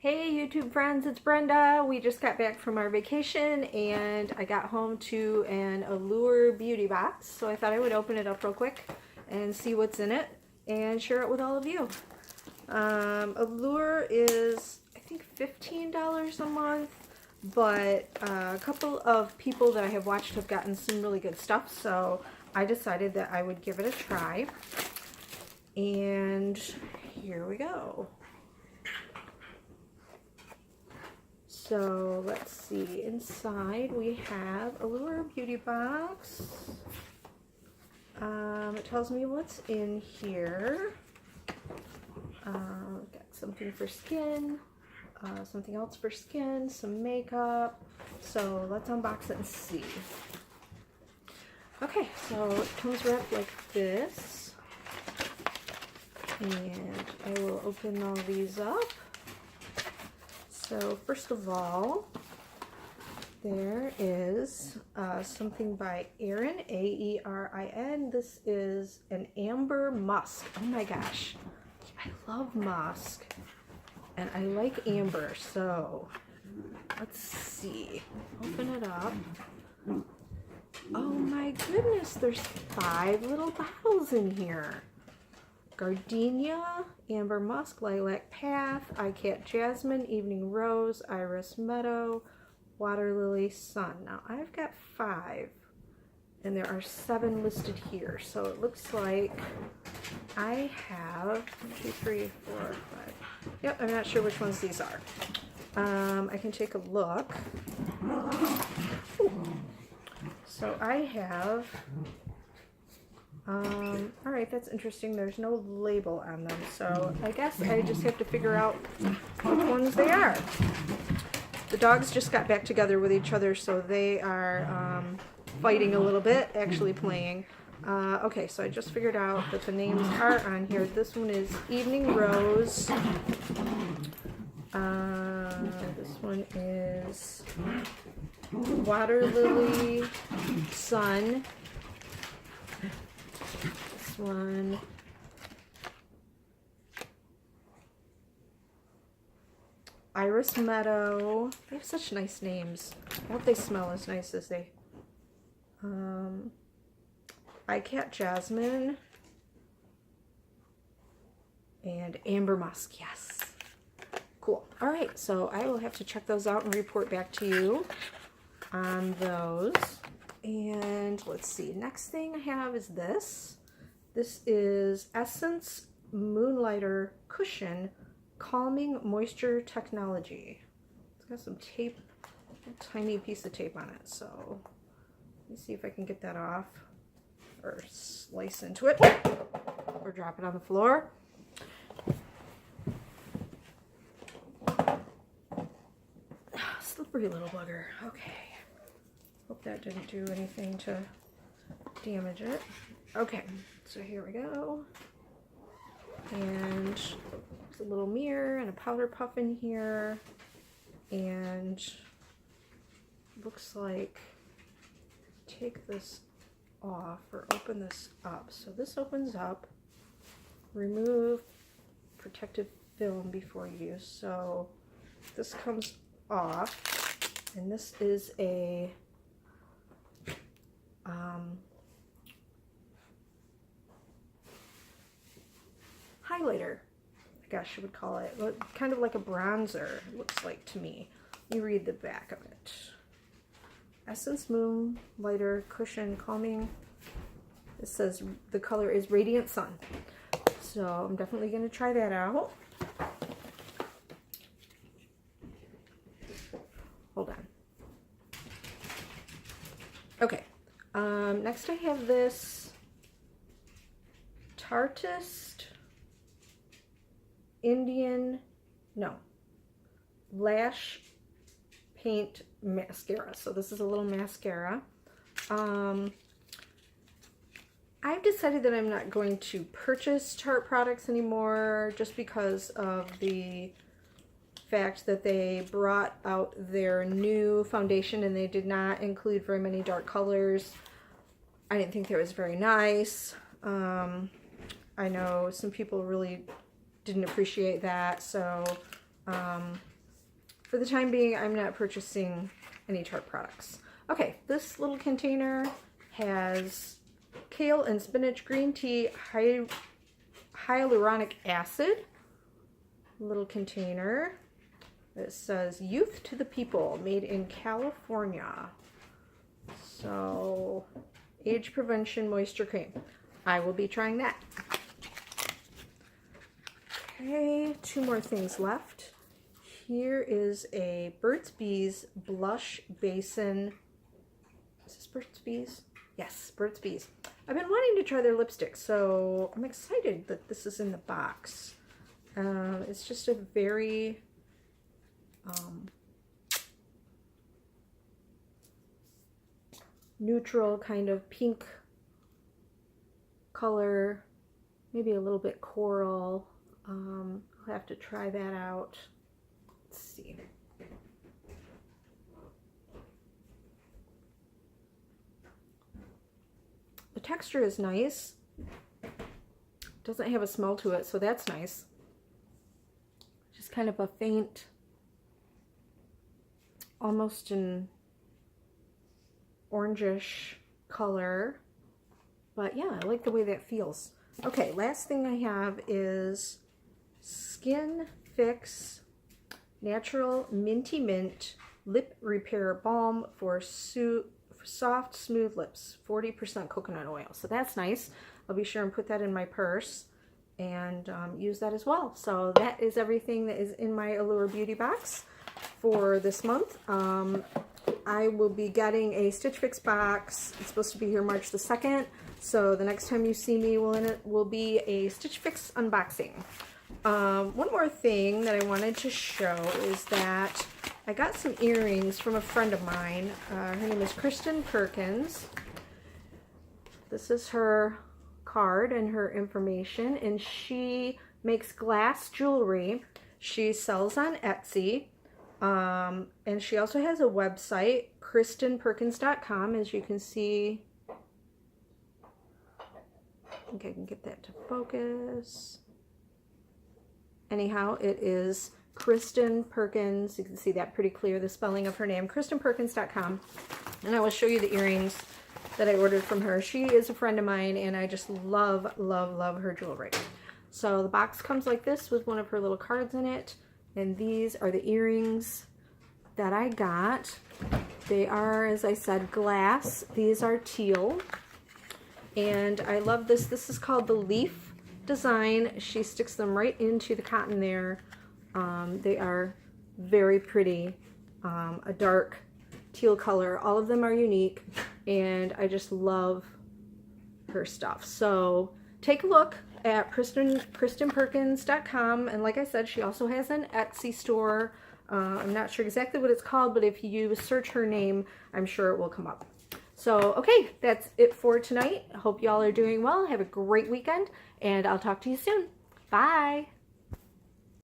Hey YouTube friends, it's Brenda. We just got back from our vacation and I got home to an Allure Beauty Box. So I thought I would open it up real quick and see what's in it and share it with all of you. Allure is, I think, $15 a month, but a couple of people that I have watched have gotten some really good stuff. So I decided that I would give it a try. And here we go. So let's see, inside we have Allure Beauty Box. It tells me what's in here. Got something for skin, something else for skin, some makeup. So let's unbox it and see. Okay, so it comes wrapped like this. And I will open all these up. So first of all, there is something by Erin, A-E-R-I-N. This is an amber musk. Oh my gosh, I love musk and I like amber. So let's see, open it up. Oh my goodness, there's 5 little bottles in here. Gardenia, Amber Musk, Lilac Path, iCat Jasmine, Evening Rose, Iris Meadow, Water Lily, Sun. Now I've got 5 and there are 7 listed here. So it looks like I have 2, 3, 4, 5. Yep, I'm not sure which ones these are. I can take a look. Ooh. So I have all right, that's interesting. There's no label on them, so I guess I just have to figure out which ones they are. The dogs just got back together with each other, so they are fighting a little bit, actually playing. Okay, so I just figured out that the names are on here. This one is Evening Rose. This one is Water Lily, Sun. This one, Iris Meadow. They have such nice names. I hope they smell as nice as they. iCat Jasmine and Amber Musk. Yes, cool. All right, so I will have to check those out and report back to you on those. And let's see, next thing I have is this. This is Essence Moonlighter Cushion Calming Moisture Technology. It's got some tape, a tiny piece of tape on it. So let me see if I can get that off or slice into it or drop it on the floor. Slippery little bugger. Okay. Hope that didn't do anything to damage it. Okay, so here we go. And there's a little mirror and a powder puff in here. And looks like, take this off or open this up. So this opens up. Remove protective film before use. So this comes off. And this is a highlighter, I guess you would call it. Kind of like a bronzer, it looks like to me. Let me read the back of it. Essence Moonlighter Cushion Calming. It says the color is Radiant Sun. So I'm definitely going to try that out. Hold on. Okay. Next I have this Tartist Lash Paint Mascara. So this is a little mascara. I've decided that I'm not going to purchase Tarte products anymore just because of the fact that they brought out their new foundation and they did not include very many dark colors. I didn't think that was very nice. I know some people really didn't appreciate that, so for the time being, I'm not purchasing any Tarte products. Okay, this little container has kale and spinach green tea hyaluronic acid. Little container. It says Youth to the People, made in California. So, age prevention moisture cream. I will be trying that. Okay, 2 more things left. Here is a Burt's Bees blush basin. Is this Burt's Bees? Yes, Burt's Bees. I've been wanting to try their lipstick, so I'm excited that this is in the box. It's just a very neutral kind of pink color, maybe a little bit coral. I'll have to try that out. Let's see. The texture is nice. Doesn't have a smell to it, so that's nice. Just kind of a faint, almost an orangish color. But yeah, I like the way that feels. Okay, last thing I have is Skin Fix Natural Minty Mint Lip Repair Balm for soft, smooth lips. 40% coconut oil. So that's nice. I'll be sure and put that in my purse and use that as well. So that is everything that is in my Allure Beauty Box for this month. I will be getting a Stitch Fix box. It's supposed to be here March the 2nd. So the next time you see me will be a Stitch Fix unboxing. One more thing that I wanted to show is that I got some earrings from a friend of mine. Her name is Kristen Perkins. This is her card and her information, and she makes glass jewelry. She sells on Etsy, and she also has a website, KristenPerkins.com, as you can see. I think I can get that to focus. Anyhow, it is Kristen Perkins. You can see that pretty clear, the spelling of her name, KristenPerkins.com. And I will show you the earrings that I ordered from her. She is a friend of mine, and I just love, love, love her jewelry. So the box comes like this with one of her little cards in it. And these are the earrings that I got. They are, as I said, glass. These are teal. And I love this. This is called the Leaf design. She sticks them right into the cotton there. They are very pretty. A dark teal color. All of them are unique, and I just love her stuff. So take a look at KristenPerkins.com, and like I said, she also has an Etsy store. I'm not sure exactly what it's called, but if you search her name, I'm sure it will come up. So, okay, that's it for tonight. I hope y'all are doing well. Have a great weekend, and I'll talk to you soon. Bye!